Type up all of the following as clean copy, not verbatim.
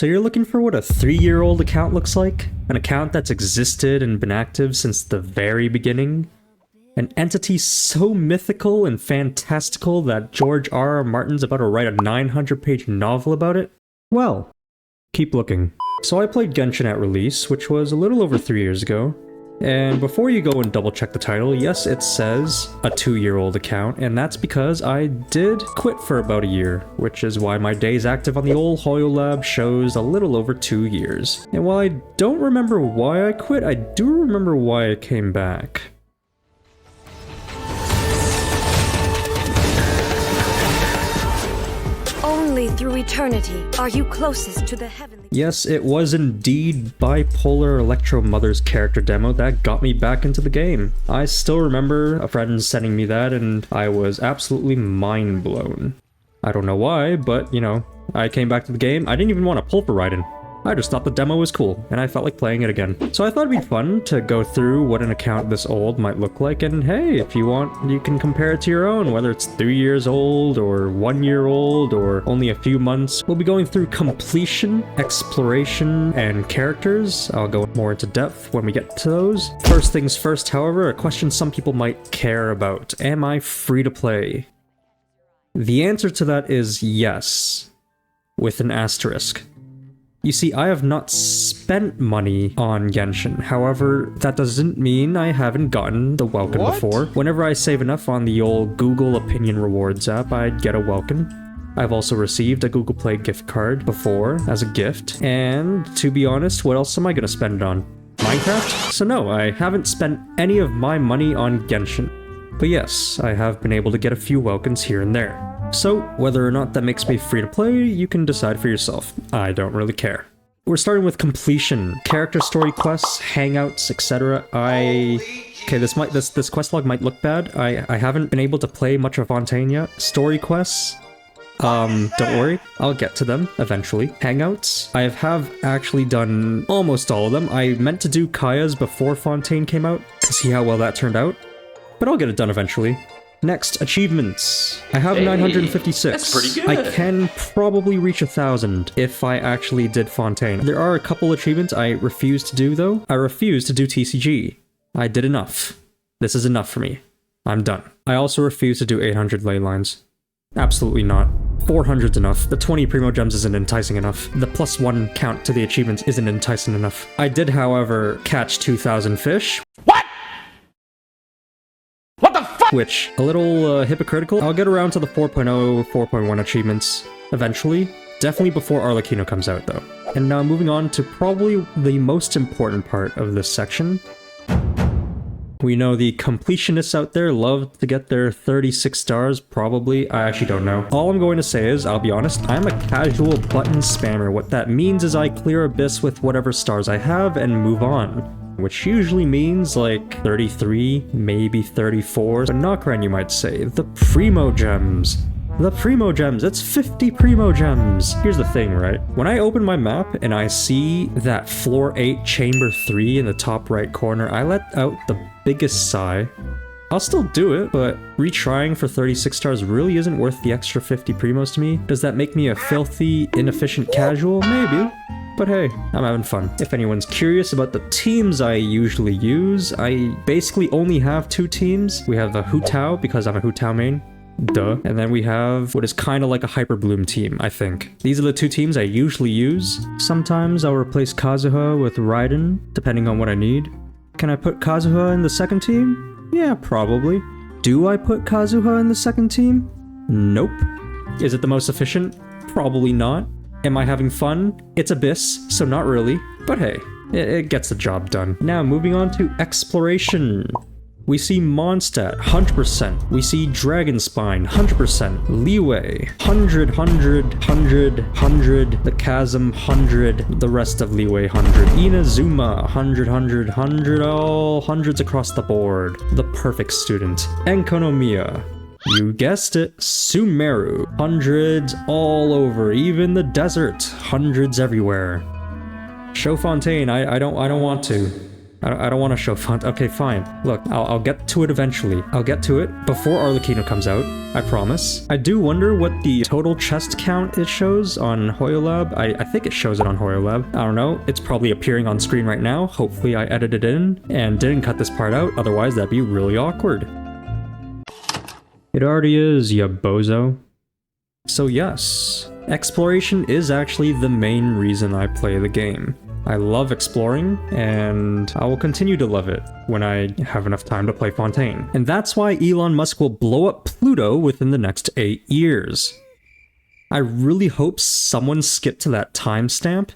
So you're looking for what a 3-year-old account looks like? An account that's existed and been active since the very beginning? An entity so mythical and fantastical that George R.R. Martin's about to write a 900-page novel about it? Well, keep looking. So I played Genshin at release, which was a little over 3 years ago. And before you go and double check the title, yes, it says a 2-year-old account, and that's because I did quit for about a year, which is why my days active on the old Hoyo Lab shows a little over 2 years. And while I don't remember why I quit, I do remember why I came back. Only through eternity are you closest to the heavenly... Yes, it was indeed Bipolar Electro Mother's character demo that got me back into the game. I still remember a friend sending me that and I was absolutely mind blown. I don't know why, but you know, I came back to the game. I didn't even want to pull for Raiden. I just thought the demo was cool, and I felt like playing it again. So I thought it'd be fun to go through what an account this old might look like, and hey, if you want, you can compare it to your own, whether it's 3 years old, or 1 year old, or only a few months. We'll be going through completion, exploration, and characters. I'll go more into depth when we get to those. First things first, however, a question some people might care about. Am I free to play? The answer to that is yes, with an asterisk. You see, I have not spent money on Genshin. However, that doesn't mean I haven't gotten the welcome before. Whenever I save enough on the old Google Opinion Rewards app, I'd get a welcome. I've also received a Google Play gift card before as a gift. And to be honest, what else am I gonna spend it on? Minecraft? So no, I haven't spent any of my money on Genshin. But yes, I have been able to get a few welcomes here and there. So, whether or not that makes me free to play, you can decide for yourself. I don't really care. We're starting with completion. Character story quests, hangouts, etc. Okay, this quest log might look bad. I haven't been able to play much of Fontaine yet. Story quests, don't worry, I'll get to them eventually. Hangouts, I have actually done almost all of them. I meant to do Kaya's before Fontaine came out, to see how well that turned out. But I'll get it done eventually. Next, achievements. I have 956. That's pretty good. I can probably reach 1,000 if I actually did Fontaine. There are a couple achievements I refuse to do though. I refuse to do TCG. I did enough. This is enough for me. I'm done. I also refuse to do 800 ley lines. Absolutely not. 400's enough. The 20 Primo Gems isn't enticing enough. The +1 count to the achievements isn't enticing enough. I did, however, catch 2,000 fish. What? What the fuck? Which, a little hypocritical. I'll get around to the 4.0, 4.1 achievements eventually. Definitely before Arlecchino comes out, though. And now moving on to probably the most important part of this section. We know the completionists out there love to get their 36 stars, probably. I actually don't know. All I'm going to say is, I'll be honest, I'm a casual button spammer. What that means is I clear Abyss with whatever stars I have and move on. Which usually means like 33, maybe 34. But NocRan, you might say. The Primo Gems. The Primo Gems, it's 50 Primo Gems! Here's the thing, right? When I open my map and I see that floor 8, chamber 3 in the top right corner, I let out the biggest sigh. I'll still do it, but retrying for 36 stars really isn't worth the extra 50 Primos to me. Does that make me a filthy, inefficient casual? Maybe. But hey, I'm having fun. If anyone's curious about the teams I usually use, I basically only have 2 teams. We have a Hu Tao, because I'm a Hu Tao main. Duh. And then we have what is kind of like a Hyper Bloom team, I think. These are the 2 teams I usually use. Sometimes I'll replace Kazuha with Raiden, depending on what I need. Can I put Kazuha in the second team? Yeah, probably. Do I put Kazuha in the second team? Nope. Is it the most efficient? Probably not. Am I having fun? It's Abyss, so not really. But hey, it gets the job done. Now, moving on to exploration. We see Mondstadt, 100%. We see Dragonspine, 100%. Leeway, 100, 100, 100, 100. The Chasm, 100. The rest of Leeway, 100. Inazuma, 100, 100, 100. All hundreds across the board. The perfect student. Enkonomiya. You guessed it, Sumeru. Hundreds all over, even the desert. Hundreds everywhere. Show Fontaine, I don't want to. I don't want to show font. Okay, fine. Look, I'll get to it eventually. I'll get to it before Arlecchino comes out. I promise. I do wonder what the total chest count it shows on HoYoLab. I think it shows it on HoYoLab. I don't know. It's probably appearing on screen right now. Hopefully I edited it in and didn't cut this part out. Otherwise, that'd be really awkward. It already is, ya bozo. So yes, exploration is actually the main reason I play the game. I love exploring, and I will continue to love it when I have enough time to play Fontaine. And that's why Elon Musk will blow up Pluto within the next 8 years. I really hope someone skipped to that timestamp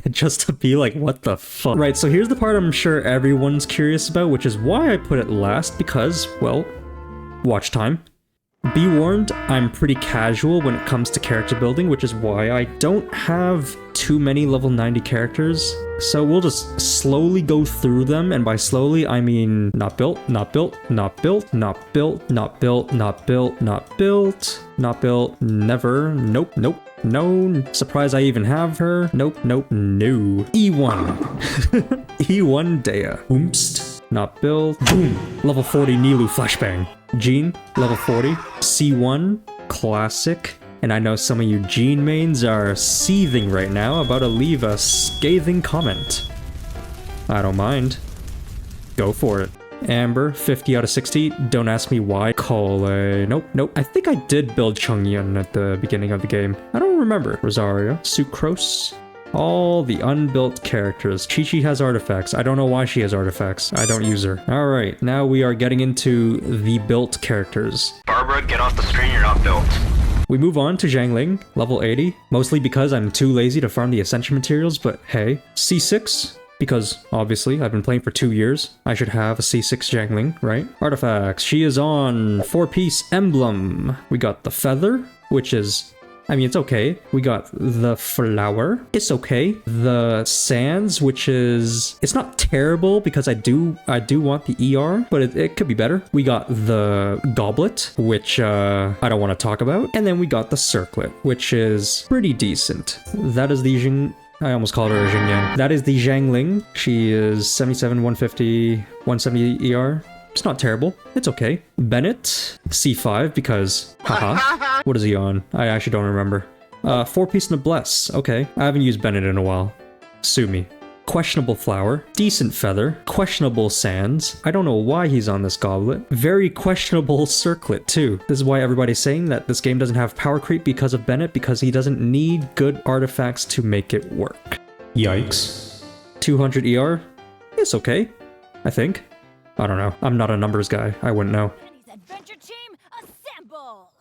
just to be like, what the fuck? Right, so here's the part I'm sure everyone's curious about, which is why I put it last, because, well, watch time. Be warned, I'm pretty casual when it comes to character building, which is why I don't have too many level 90 characters. So we'll just slowly go through them, and by slowly I mean not built, not built, not built, not built, not built, not built, not built, not built, never, nope, nope. No, surprise I even have her. Nope, nope, no. E1. E1 Dea. Oomst. Not built. Boom. Level 40 Nilu Flashbang. Jean, level 40. C1. Classic. And I know some of you Jean mains are seething right now, about to leave a scathing comment. I don't mind. Go for it. Amber, 50 out of 60. Don't ask me why. Cole, nope, nope. I think I did build Chongyun at the beginning of the game. I don't remember. Rosario, Sucrose. All the unbuilt characters. Chi-Chi has artifacts. I don't know why she has artifacts. I don't use her. Alright, now we are getting into the built characters. Barbara, get off the screen, you're not built. We move on to Zhangling, level 80. Mostly because I'm too lazy to farm the Ascension materials, but hey. C6. Because, obviously, I've been playing for 2 years. I should have a C6 Zhangling, right? Artifacts. She is on 4-piece emblem. We got the feather, which is... I mean, it's okay. We got the flower. It's okay. The sands, which is... It's not terrible because I do want the ER, but it could be better. We got the goblet, which I don't want to talk about. And then we got the circlet, which is pretty decent. That is the I almost called her a Xingyan. That is the Zhangling. She is 77, 150, 170 ER. It's not terrible. It's okay. Bennett, C5, because, haha. What is he on? I actually don't remember. 4-piece Noblesse. Okay. I haven't used Bennett in a while. Sue me. Questionable flower. Decent feather. Questionable sands. I don't know why he's on this goblet. Very questionable circlet, too. This is why everybody's saying that this game doesn't have power creep because of Bennett, because he doesn't need good artifacts to make it work. Yikes. 200 ER? It's okay. I think. I don't know. I'm not a numbers guy. I wouldn't know. Adventure team, assemble!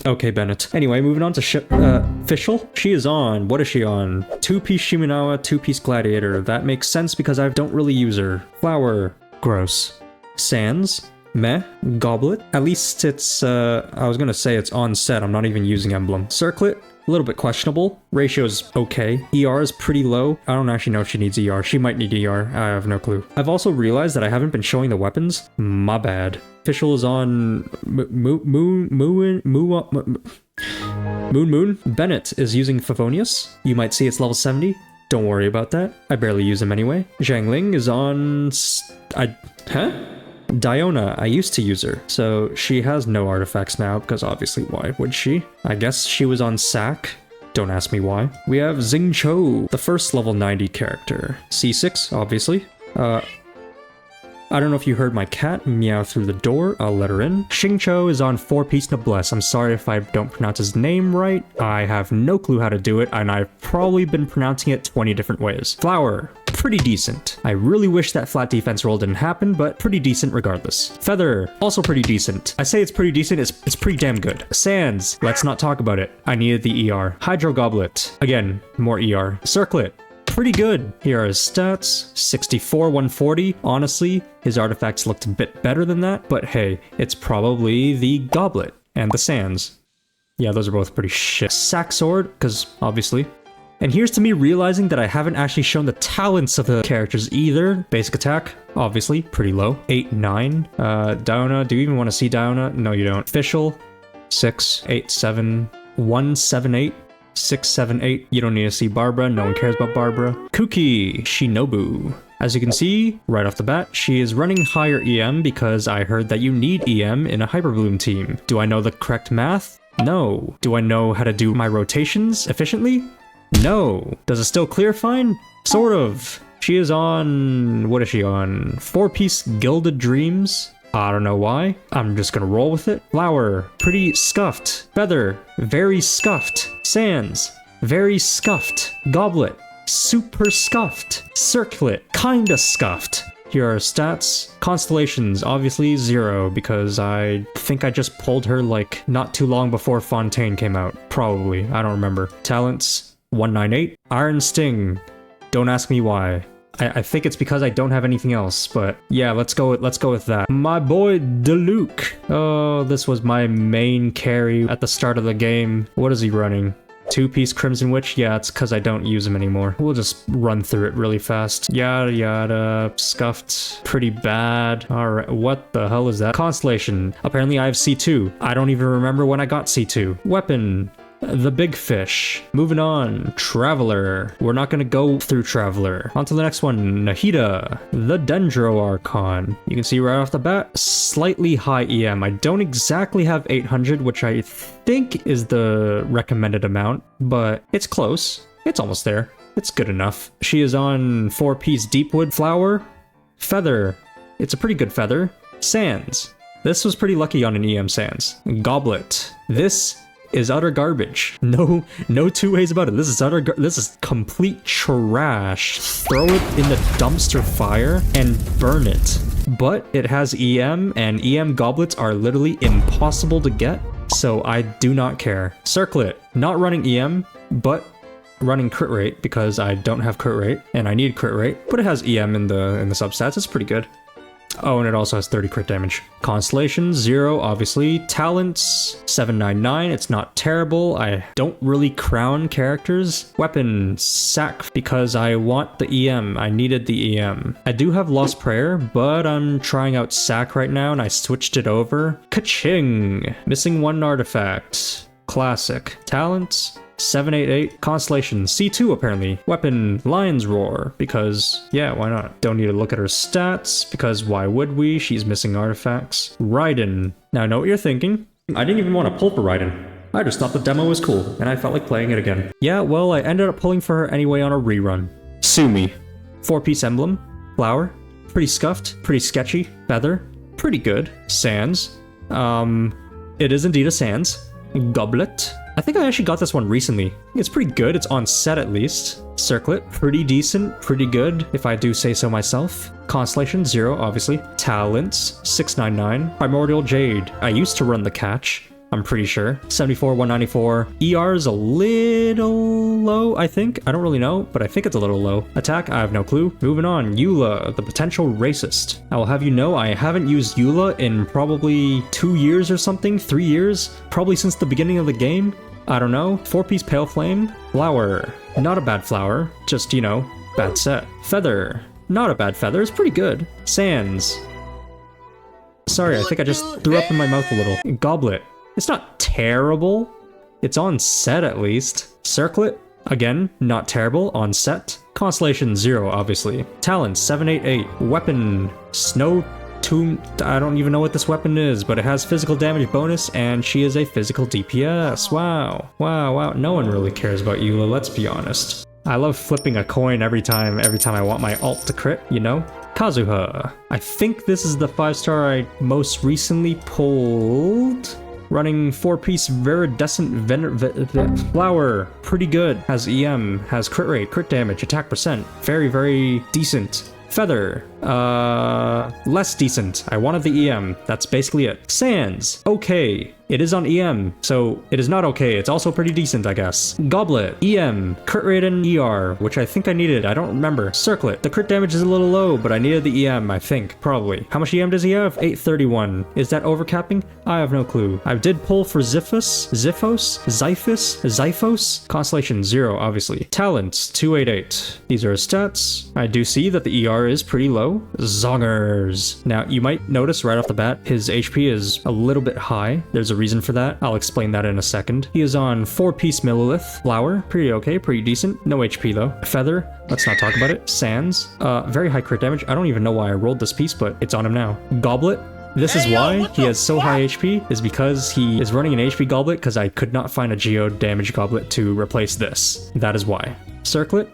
Okay, Bennett. Anyway, moving on to Fischl. She is on. What is she on? 2-piece Shimenawa, 2-piece Gladiator. That makes sense because I don't really use her. Flower. Gross. Sands. Meh. Goblet. At least it's, I was gonna say it's on set. I'm not even using emblem. Circlet. A little bit questionable. Ratio's okay. ER is pretty low. I don't actually know if she needs ER. She might need ER. I have no clue. I've also realized that I haven't been showing the weapons. My bad. Fischl is on Moon. Bennett is using Favonius. You might see it's level 70. Don't worry about that. I barely use him anyway. Zhangling is on... Diona, I used to use her, so she has no artifacts now, because obviously why would she? I guess she was on Sack. Don't ask me why. We have Xingqiu, the first level 90 character. C6, obviously. I don't know if you heard my cat meow through the door. I'll let her in. Xingqiu is on 4-piece Noblesse. I'm sorry if I don't pronounce his name right. I have no clue how to do it, and I've probably been pronouncing it 20 different ways. Flower. Pretty decent. I really wish that flat defense roll didn't happen, but pretty decent regardless. Feather, also pretty decent. I say it's pretty decent, it's pretty damn good. Sands, let's not talk about it. I needed the ER. Hydro Goblet, again, more ER. Circlet, pretty good. Here are his stats, 64, 140. Honestly, his artifacts looked a bit better than that, but hey, it's probably the Goblet and the Sands. Yeah, those are both pretty shit. Sack Sword, because obviously. And here's to me realizing that I haven't actually shown the talents of the characters either. Basic attack, obviously, pretty low. 8, 9. Diona, do you even want to see Diona? No, you don't. Fischl, 6, 8, 7, 1, 7, 8. 678. You don't need to see Barbara. No one cares about Barbara. Kuki Shinobu. As you can see, right off the bat, she is running higher EM because I heard that you need EM in a Hyperbloom team. Do I know the correct math? No. Do I know how to do my rotations efficiently? No. Does it still clear fine? Sort of. She is on... what is she on? 4-piece Gilded Dreams? I don't know why. I'm just gonna roll with it. Flower. Pretty scuffed. Feather. Very scuffed. Sands. Very scuffed. Goblet. Super scuffed. Circlet. Kinda scuffed. Here are stats. Constellations, obviously 0, because I think I just pulled her like not too long before Fontaine came out. Probably. I don't remember. Talents, 198. Iron Sting. Don't ask me why. I think it's because I don't have anything else, but yeah, let's go with that. My boy Diluc. Oh, this was my main carry at the start of the game. What is he running? 2-piece Crimson Witch? Yeah, it's because I don't use him anymore. We'll just run through it really fast. Yada yada. Scuffed. Pretty bad. Alright, what the hell is that? Constellation. Apparently I have C2. I don't even remember when I got C2. Weapon. The Big Fish. Moving on. Traveler. We're not gonna go through Traveler. On to the next one. Nahida. The Dendro Archon. You can see right off the bat, slightly high EM. I don't exactly have 800, which I think is the recommended amount, but it's close. It's almost there. It's good enough. She is on 4-piece Deepwood Flower. Feather. It's a pretty good feather. Sands. This was pretty lucky on an EM Sands. Goblet. This is utter garbage. No two ways about it. This is complete trash. Throw it in the dumpster fire and burn it. But it has EM, and EM goblets are literally impossible to get, so I do not care. Circlet, not running EM, but running crit rate because I don't have crit rate and I need crit rate, but it has EM in the substats. It's pretty good. Oh, and it also has 30 crit damage. Constellation, 0, obviously. Talents, 799. It's not terrible. I don't really crown characters. Weapon, sack, because I want the EM. I needed the EM. I do have Lost Prayer, but I'm trying out sack right now, and I switched it over. Ka-ching! Missing 1 artifact. Classic. Talents, 788. Constellation, C2 apparently. Weapon, Lion's Roar, because yeah, why not? Don't need to look at her stats, because why would we? She's missing artifacts. Raiden. Now I know what you're thinking. I didn't even want to pull for Raiden. I just thought the demo was cool, and I felt like playing it again. Yeah, well, I ended up pulling for her anyway on a rerun. Sue me. 4-piece emblem. Flower. Pretty scuffed. Pretty sketchy. Feather. Pretty good. Sands. It is indeed a Sands. Goblet. I think I actually got this one recently. It's pretty good. It's on set at least. Circlet. Pretty decent. Pretty good, if I do say so myself. Constellation, 0, obviously. Talents, 699. Primordial Jade. I used to run the catch. I'm pretty sure. 74, 194. ER is a little low, I think. I don't really know, but I think it's a little low. Attack, I have no clue. Moving on. Eula, the potential racist. I will have you know I haven't used Eula in probably 2 years or something, 3 years. Probably since the beginning of the game. I don't know. 4-piece Pale Flame. Flower. Not a bad flower. Just, you know, bad set. Feather. Not a bad feather. It's pretty good. Sands. Sorry, I think I just threw up in my mouth a little. Goblet. It's not terrible. It's on set at least. Circlet, again, not terrible, on set. Constellation, 0, obviously. Talents, 788. Weapon, Snow Tomb. I don't even know what this weapon is, but it has physical damage bonus, and she is a physical DPS. Wow. Wow, wow. No one really cares about Eula, let's be honest. I love flipping a coin every time I want my ult to crit, you know? Kazuha. I think this is the 5-star I most recently pulled. Running 4-piece Viridescent Flower. Pretty good. Has EM. Has crit rate, crit damage, attack percent. Very, very decent. Feather. Less decent. I wanted the EM. That's basically it. Sands. Okay. It is on EM, so it is not okay. It's also pretty decent, I guess. Goblet. EM. Crit rate and ER, which I think I needed. I don't remember. Circlet. The crit damage is a little low, but I needed the EM, I think. Probably. How much EM does he have? 831. Is that overcapping? I have no clue. I did pull for Xiphos. Constellation, 0, obviously. Talents, 288. These are his stats. I do see that the ER is pretty low. go. Zongers. Now, you might notice right off the bat, his HP is a little bit high. There's a reason for that. I'll explain that in a second. He is on 4-piece Millilith. Flower, pretty okay, pretty decent. No HP though. Feather, let's not talk about it. Sands, very high crit damage. I don't even know why I rolled this piece, but it's on him now. Goblet. This is why he has so high HP, is because he is running an HP goblet because I could not find a Geo damage goblet to replace this. That is why. Circlet,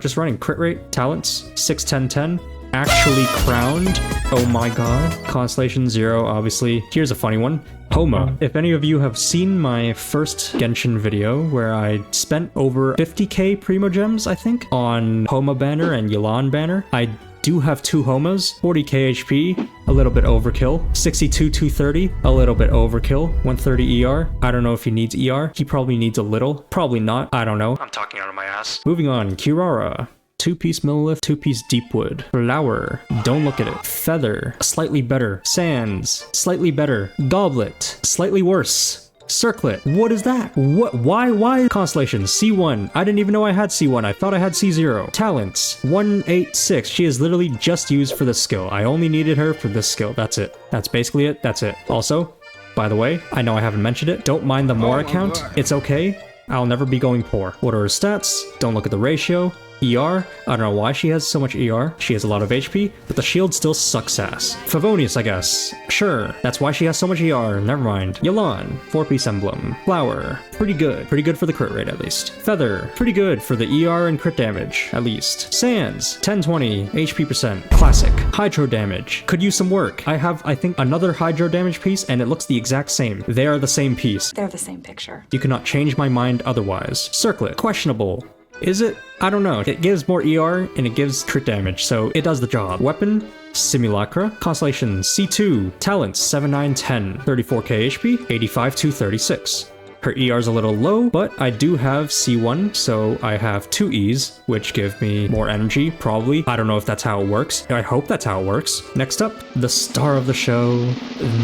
just running crit rate, talents, 6, 10, 10. Actually crowned. Oh my god. Constellation 0, obviously. Here's a funny one. Homa. If any of you have seen my first Genshin video where I spent over 50k Primo Gems, I think, on Homa banner and Yelan banner, I do have 2 Homas, 40k HP, a little bit overkill, 62, 230, a little bit overkill, 130 ER. I don't know if he needs ER. He probably needs a little. Probably not. I don't know. I'm talking out of my ass. Moving on, Kirara. 2-piece Millilith, 2-piece Deepwood. Flower, don't look at it. Feather, slightly better. Sands, slightly better. Goblet, slightly worse. Circlet, what is that? What? Why? Constellation, C1. I didn't even know I had C1. I thought I had C0. Talents, 186. She is literally just used for this skill. I only needed her for this skill. That's it. That's basically it. That's it. Also, by the way, I know I haven't mentioned it. Don't mind the more account. It's okay. I'll never be going poor. What are her stats? Don't look at the ratio. ER, I don't know why she has so much ER. She has a lot of HP, but the shield still sucks ass. Favonius, I guess. Sure, that's why she has so much ER. Never mind. Yelan, 4-piece emblem. Flower, pretty good. Pretty good for the crit rate, at least. Feather, pretty good for the ER and crit damage, at least. Sands, 1020, HP percent. Classic. Hydro damage. Could use some work. I have, I think, another hydro damage piece, and it looks the exact same. They are the same piece. They're the same picture. You cannot change my mind otherwise. Circlet, questionable. Is it? I don't know. It gives more ER and it gives crit damage, so it does the job. Weapon, Simulacra. Constellation, C2. Talents, 7, 9, 10. 34k HP, 85 to 36. Her ER's a little low, but I do have C1, so I have 2 E's, which give me more energy, probably. I don't know if that's how it works. I hope that's how it works. Next up, the star of the show,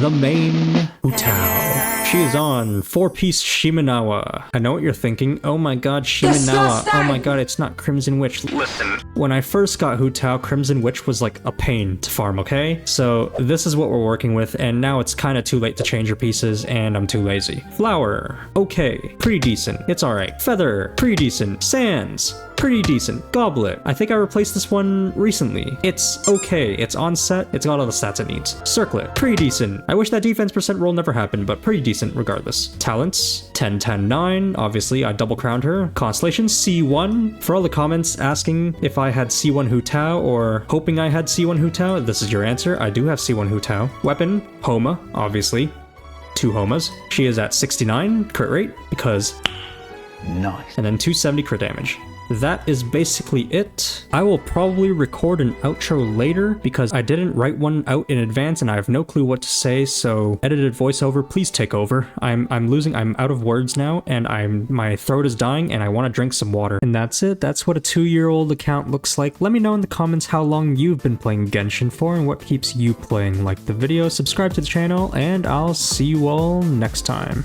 the main Hu Tao. She is on 4-piece Shimenawa. I know what you're thinking. Oh my god, Shimenawa. Oh my god, it's not Crimson Witch. Listen. When I first got Hu Tao, Crimson Witch was like a pain to farm, okay? So this is what we're working with, and now it's kind of too late to change her pieces, and I'm too lazy. Flower, okay, pretty decent. It's alright. Feather, pretty decent. Sands, pretty decent. Goblet, I think I replaced this one recently. It's okay. It's on set. It's got all the stats it needs. Circlet, pretty decent. I wish that defense percent roll never happened, but pretty decent regardless. Talents, 10, 10, 9. Obviously, I double crowned her. Constellation, C1. For all the comments asking if I had C1 Hu Tao or hoping I had C1 Hu Tao, this is your answer. I do have C1 Hu Tao. Weapon, Homa, obviously. 2 Homas. She is at 69 crit rate because nice. And then 270 crit damage. That is basically it. I will probably record an outro later because I didn't write one out in advance and I have no clue what to say, so edited voiceover, please take over. I'm out of words now and my throat is dying and I want to drink some water. And that's it. That's what a 2-year-old account looks like. Let me know in the comments how long you've been playing Genshin for and what keeps you playing. Like the video, subscribe to the channel, and I'll see you all next time.